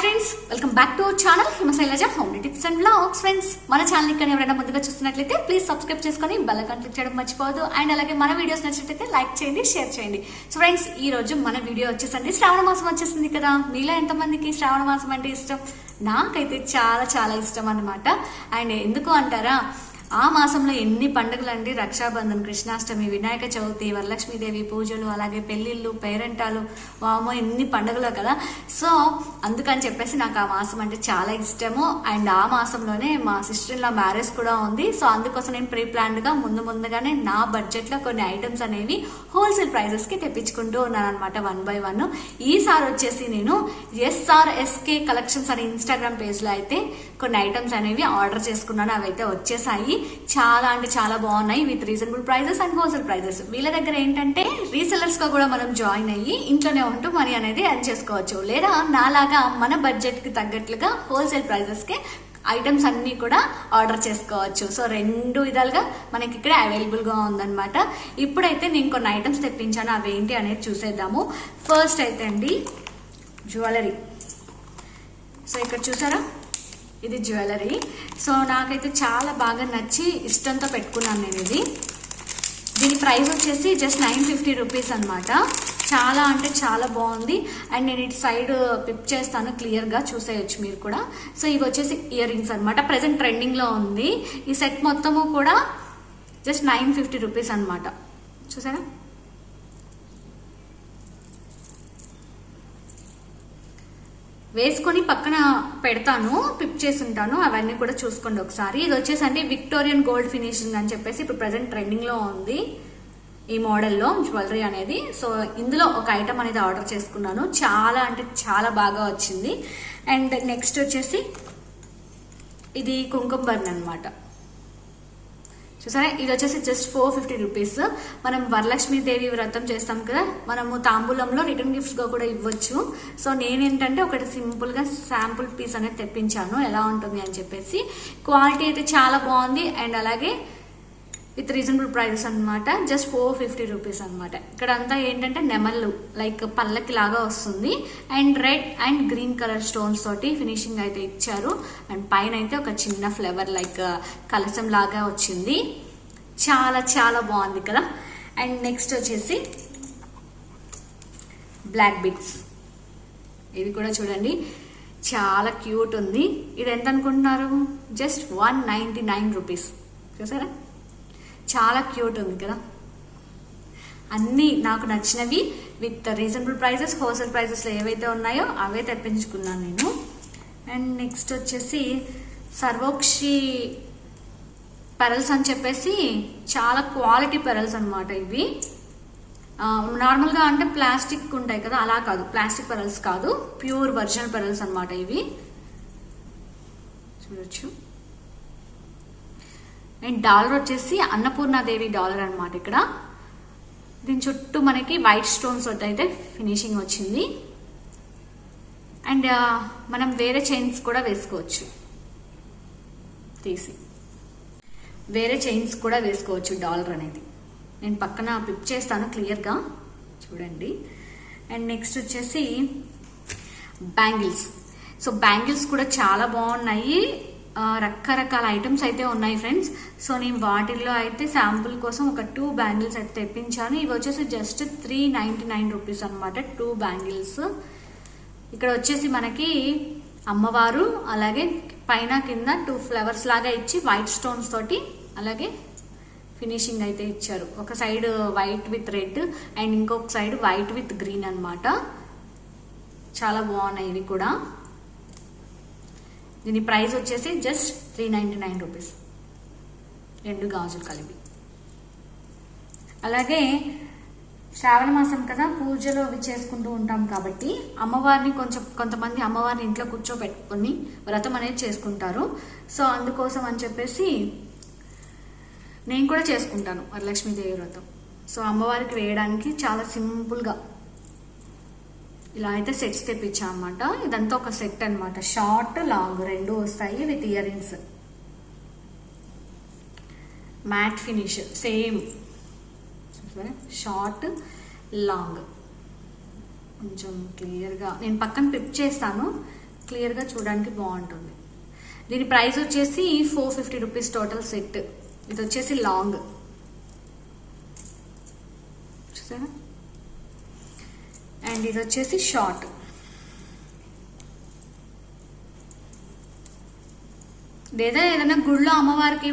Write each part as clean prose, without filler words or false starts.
Friends, welcome back to our channel Himashailaja home tips and vlogs. Friends, మన channel ని ఎవరైనా ముందుగా చూస్తున్నట్లయితే ప్లీజ్ సబ్స్క్రైబ్ చేసుకొని బెల్ ఐకాన్ క్లిక్ చేయడం మర్చిపోవద్దు. అండ్ అలాగే మన వీడియోస్ నచ్చినట్లయితే లైక్ చేయండి, షేర్ చేయండి. సో ఫ్రెండ్స్, ఈ రోజు మన వీడియో వచ్చేసండి శ్రావణ మాసం వచ్చేసింది కదా. మీలో ఎంతమందికి శ్రావణ మాసం అంటే ఇష్టం? నాకైతే చాలా చాలా ఇష్టం అన్నమాట. అండ్ ఎందుకు అంటారా, ఆ మాసంలో ఎన్ని పండుగలు అండి. రక్షాబంధన్, కృష్ణాష్టమి, వినాయక చవితి, వరలక్ష్మీదేవి పూజలు, అలాగే పెళ్లిళ్ళు, పేరెంటాలు, వామో ఎన్ని పండుగలు కదా. సో అందుకని చెప్పేసి నాకు ఆ మాసం అంటే చాలా ఇష్టము. అండ్ ఆ మాసంలోనే మా సిస్టర్ ఇన్ లా మ్యారేజ్ కూడా ఉంది. సో అందుకోసం నేను ప్రీ ప్లాన్డ్ గా ముందుగానే నా బడ్జెట్ లో కొన్ని ఐటమ్స్ అనేవి హోల్సేల్ ప్రైజెస్ కి తెప్పించుకుంటూ ఉన్నాను అనమాట, 1 by 1. ఈసారి వచ్చేసి నేను SRSK కలెక్షన్స్ అనే ఇన్స్టాగ్రామ్ పేజ్ లో అయితే కొన్ని ఐటమ్స్ అనేవి ఆర్డర్ చేసుకున్నాను. అవి అయితే వచ్చేసాయి. చాలా అంటే చాలా బాగున్నాయి, with reasonable prices and wholesale prices. వీళ్ళ దగ్గర ఏంటంటే రీసెల్లర్స్ గా కూడా మనం జాయిన్ అయ్యి ఇంట్లోనే ఉంటూ మనీ అనేది ఎర్న్ చేసుకోవచ్చు. లేదా నాలాగా మన బడ్జెట్ కి తగ్గట్లుగా హోల్సేల్ ప్రైజెస్ కి ఐటమ్స్ అన్ని కూడా ఆర్డర్ చేసుకోవచ్చు. సో 2 విధాలుగా మనకి ఇక్కడ అవైలబుల్ గా ఉందన్నమాట. ఇప్పుడైతే నేను కొన్ని ఐటమ్స్ తెప్పించాను, అవి ఏంటి అనేది చూసేద్దాము. ఫస్ట్ అయితే అండి జ్యువెలరీ. సో ఇక్కడ చూసారా, ఇది జ్యువెలరీ. సో నాకైతే చాలా బాగా నచ్చి ఇష్టంతో పెట్టుకున్నాను నేను ఇది. దీని ప్రైస్ వచ్చేసి జస్ట్ 950 రూపీస్ అనమాట. చాలా అంటే చాలా బాగుంది. అండ్ నేను ఇటు సైడ్ పిప్ చేస్తాను, క్లియర్ గా చూసేయచ్చు మీరు కూడా. సో ఇవి వచ్చేసి ఇయర్ రింగ్స్ అనమాట, ప్రెసెంట్ ట్రెండింగ్ లో ఉంది. ఈ సెట్ మొత్తము కూడా జస్ట్ 950 రూపీస్ అనమాట. చూసారా, వేసుకొని పక్కన పెడతాను, పిప్ చేసి ఉంటాను, అవన్నీ కూడా చూసుకోండి ఒకసారి. ఇది వచ్చేసి అంటే విక్టోరియన్ గోల్డ్ ఫినిషింగ్ అని చెప్పేసి ఇప్పుడు ప్రెసెంట్ ట్రెండింగ్ లో ఉంది ఈ మోడల్లో జ్యువెలరీ అనేది. సో ఇందులో ఒక ఐటమ్ అనేది ఆర్డర్ చేసుకున్నాను, చాలా అంటే చాలా బాగా వచ్చింది. అండ్ నెక్స్ట్ వచ్చేసి ఇది కుంకుమ బర్న్ అనమాట. చూసారా, ఇది వచ్చేసి జస్ట్ 450 రూపీస్. మనం వరలక్ష్మీదేవి వ్రతం చేస్తాం కదా, మనము తాంబూలంలో రిటర్న్ గిఫ్ట్స్ గా కూడా ఇవ్వచ్చు. సో నేనేంటంటే ఒకటి సింపుల్ గా శాంపుల్ పీస్ అనేది తెప్పించాను, ఎలా ఉంటుంది అని చెప్పేసి. క్వాలిటీ అయితే చాలా బాగుంది. అండ్ అలాగే విత్ రీజనబుల్ ప్రైజెస్ అనమాట, జస్ట్ 450 రూపీస్ అనమాట. ఇక్కడ అంతా ఏంటంటే నెమళ్ళు లైక్ పల్లకి లాగా వస్తుంది. And red and green colour stones తోటి ఫినిషింగ్ అయితే ఇచ్చారు. అండ్ పైన అయితే ఒక చిన్న ఫ్లవర్ లైక్ కలశం లాగా వచ్చింది. చాలా చాలా బాగుంది కదా. అండ్ నెక్స్ట్ వచ్చేసి బ్లాక్ బిట్స్. ఇది కూడా చూడండి, చాలా క్యూట్ ఉంది. ఇది ఎంత అనుకుంటున్నారు? Just 199 rupees. చూసారా, చాలా క్యూట్ ఉంది కదా. అన్నీ నాకు నచ్చినవి విత్ రీజనబుల్ ప్రైజెస్, హోల్సేల్ ప్రైజెస్లో ఏవైతే ఉన్నాయో అవే తెప్పించుకున్నాను నేను. అండ్ నెక్స్ట్ వచ్చేసి సర్వోక్షి పెరల్స్ అని చెప్పేసి చాలా క్వాలిటీ పెరల్స్ అనమాట ఇవి. నార్మల్గా అంటే ప్లాస్టిక్ ఉంటాయి కదా, అలా కాదు, ప్లాస్టిక్ పెరల్స్ కాదు, ప్యూర్ ఒరిజినల్ పెరల్స్ అనమాట ఇవి. చూడొచ్చు. అండ్ డాలర్ వచ్చేసి అన్నపూర్ణాదేవి డాలర్ అనమాట ఇక్కడ. దీని చుట్టూ మనకి వైట్ స్టోన్స్ అయితే ఫినిషింగ్ వచ్చింది. అండ్ మనం వేరే చైన్స్ కూడా వేసుకోవచ్చు, తీసి వేరే చైన్స్ కూడా వేసుకోవచ్చు డాలర్ అనేది. నేను పక్కన పిప్ చేస్తాను క్లియర్గా చూడండి. అండ్ నెక్స్ట్ వచ్చేసి బ్యాంగిల్స్. సో బ్యాంగిల్స్ కూడా చాలా బాగున్నాయి, రకరకాల ఐటమ్స్ అయితే ఉన్నాయి ఫ్రెండ్స్. సో నేను వాటిల్లో అయితే శాంపుల్ కోసం ఒక 2 బ్యాంగిల్స్ అయితే తెప్పించాను. ఇవి వచ్చేసి జస్ట్ 399 రూపీస్ అనమాట, 2 బ్యాంగిల్స్. ఇక్కడ వచ్చేసి మనకి అమ్మవారు, అలాగే పైన కింద 2 ఫ్లవర్స్ లాగా ఇచ్చి వైట్ స్టోన్స్ తోటి అలాగే ఫినిషింగ్ అయితే ఇచ్చారు. ఒక side white with red and ఇంకొక సైడ్ వైట్ విత్ గ్రీన్ అనమాట. చాలా బాగున్నాయి ఇవి కూడా. దీని ప్రైస్ వచ్చేసి జస్ట్ 399 రూపీస్, 2 గాజులు కలిపి. అలాగే శ్రావణ మాసం కదా, పూజలు అవి చేసుకుంటూ ఉంటాం కాబట్టి అమ్మవారిని కొంతమంది అమ్మవారిని ఇంట్లో కూర్చోబెట్టుకొని వ్రతం అనేది చేసుకుంటారు. సో అందుకోసం అని చెప్పేసి నేను కూడా చేసుకుంటాను వరలక్ష్మీదేవి వ్రతం. సో అమ్మవారికి వేయడానికి చాలా సింపుల్గా ఇలా అయితే సెట్స్ తెప్పించా అనమాట. ఇదంతా ఒక సెట్ అనమాట, షార్ట్ లాంగ్ 2 వస్తాయి with earrings. Matte finish same, short long. కొంచెం క్లియర్గా నేను పక్కన పిప్ చేస్తాను, క్లియర్గా చూడడానికి బాగుంటుంది. దీని ప్రైస్ వచ్చేసి 450 రూపీస్ టోటల్ సెట్. ఇది వచ్చేసి లాంగ్ చూసారా, అండ్ ఇది వచ్చేసి షార్ట్. లేదా ఏదైనా గుళ్ళో అమ్మవారికి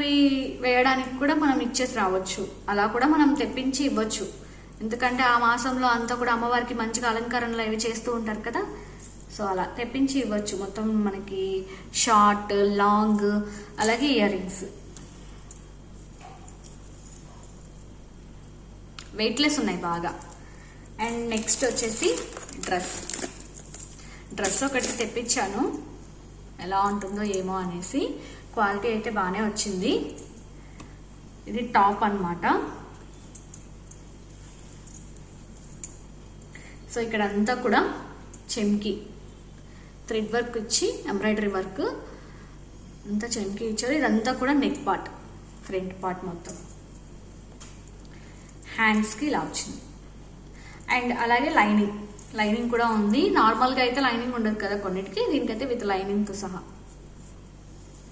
వేయడానికి కూడా మనం ఇచ్చేసి రావచ్చు, అలా కూడా మనం తెప్పించి ఇవ్వచ్చు. ఎందుకంటే ఆ మాసంలో అంతా కూడా అమ్మవారికి మంచిగా అలంకరణలు అవి చేస్తూ ఉంటారు కదా, సో అలా తెప్పించి ఇవ్వచ్చు. మొత్తం మనకి షార్ట్, లాంగ్, అలాగే ఇయర్ రింగ్స్. వెయిట్లెస్ ఉన్నాయి బాగా. అండ్ నెక్స్ట్ వచ్చేసి డ్రెస్ ఒకటి తెప్పించాను, ఎలా ఉంటుందో ఏమో అనేసి. క్వాలిటీ అయితే బాగానే వచ్చింది. ఇది టాప్ అన్నమాట. సో ఇక్కడ అంతా కూడా చెమ్కి థ్రెడ్ వర్క్ ఇచ్చి ఎంబ్రాయిడరీ వర్క్ అంతా చెమ్కి ఇచ్చారు. ఇదంతా కూడా నెక్ పార్ట్, ఫ్రంట్ పార్ట్ మొత్తం. హ్యాండ్స్కి ఇలా వచ్చింది. అండ్ అలాగే లైనింగ్ కూడా ఉంది. నార్మల్గా అయితే లైనింగ్ ఉండదు కదా కొన్నిటికి, దీనికైతే విత్ లైనింగ్తో సహా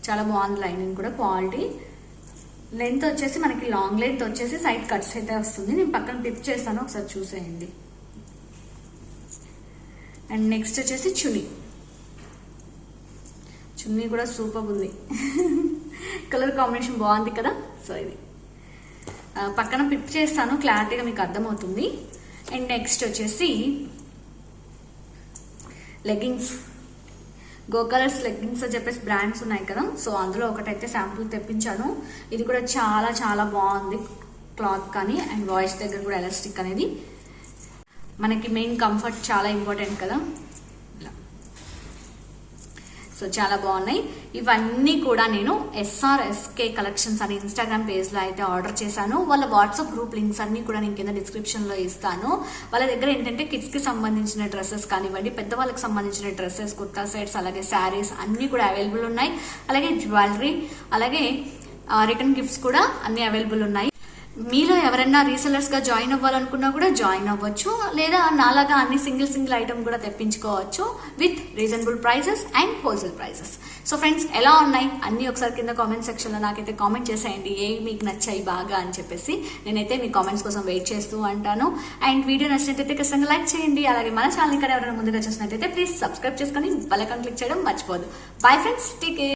చాలా బాగుంది. లైనింగ్ కూడా క్వాలిటీ. లెంత్ వచ్చేసి మనకి లాంగ్ లెంత్ వచ్చేసి సైడ్ కట్స్ అయితే వస్తుంది. నేను పక్కన టిప్ చేస్తాను, ఒకసారి చూసేయండి. అండ్ నెక్స్ట్ వచ్చేసి చున్నీ కూడా సూపర్ ఉంది. కలర్ కాంబినేషన్ బాగుంది కదా. సో ఇది పక్కన పిప్ చేస్తాను, క్లారిటీగా మీకు అర్థమవుతుంది. అండ్ నెక్స్ట్ వచ్చేసి లెగ్గింగ్స్. గో కలర్స్ లెగ్గింగ్స్ అని చెప్పేసి బ్రాండ్స్ ఉన్నాయి కదా, సో అందులో ఒకటైతే శాంపుల్ తెప్పించాను. ఇది కూడా చాలా చాలా బాగుంది క్లాత్ కానీ, అండ్ వాయిస్ దగ్గర కూడా ఎలాస్టిక్ అనేది. మనకి మెయిన్ కంఫర్ట్ చాలా ఇంపార్టెంట్ కదా, సో చాలా బాగున్నాయి. ఇవన్నీ కూడా నేను SRSK కలెక్షన్స్ అని ఇన్స్టాగ్రామ్ పేజ్లో అయితే ఆర్డర్ చేశాను. వాళ్ళ వాట్సాప్ గ్రూప్ లింక్స్ అన్ని కూడా నేను కింద డిస్క్రిప్షన్లో ఇస్తాను. వాళ్ళ దగ్గర ఏంటంటే కిడ్స్కి సంబంధించిన డ్రెస్సెస్ కానివ్వండి, పెద్దవాళ్ళకి సంబంధించిన డ్రెస్సెస్, కుర్తా సెట్స్, అలాగే శారీస్ అన్నీ కూడా అవైలబుల్ ఉన్నాయి. అలాగే జ్యువెలరీ, అలాగే రిటర్న్ గిఫ్ట్స్ కూడా అన్ని అవైలబుల్ ఉన్నాయి. మీలో ఎవరైనా రీసెలర్స్గా జాయిన్ అవ్వాలనుకున్నా కూడా జాయిన్ అవ్వచ్చు, లేదా నాలాగా అన్ని సింగిల్ ఐటమ్ కూడా తెప్పించుకోవచ్చు with reasonable prices and wholesale prices. So friends, ఎలా ఉన్నాయి అన్నీ ఒకసారి కింద కామెంట్ సెక్షన్లో నాకైతే కామెంట్ చేసేయండి, ఏవి మీకు నచ్చాయి బాగా అని చెప్పేసి. నేనైతే మీ కామెంట్స్ కోసం వెయిట్ చేస్తూ ఉంటాను. అండ్ వీడియో నచ్చినట్టయితే ఖచ్చితంగా లైక్ చేయండి. అలాగే మన ఛానల్ ఇక్కడ ఎవరైనా ముందుగా చూసినట్టయితే ప్లీజ్ సబ్స్క్రైబ్ చేసుకొని బెల్ ఐకాన్ క్లిక్ చేయడం మర్చిపోదు. Bye friends, take care.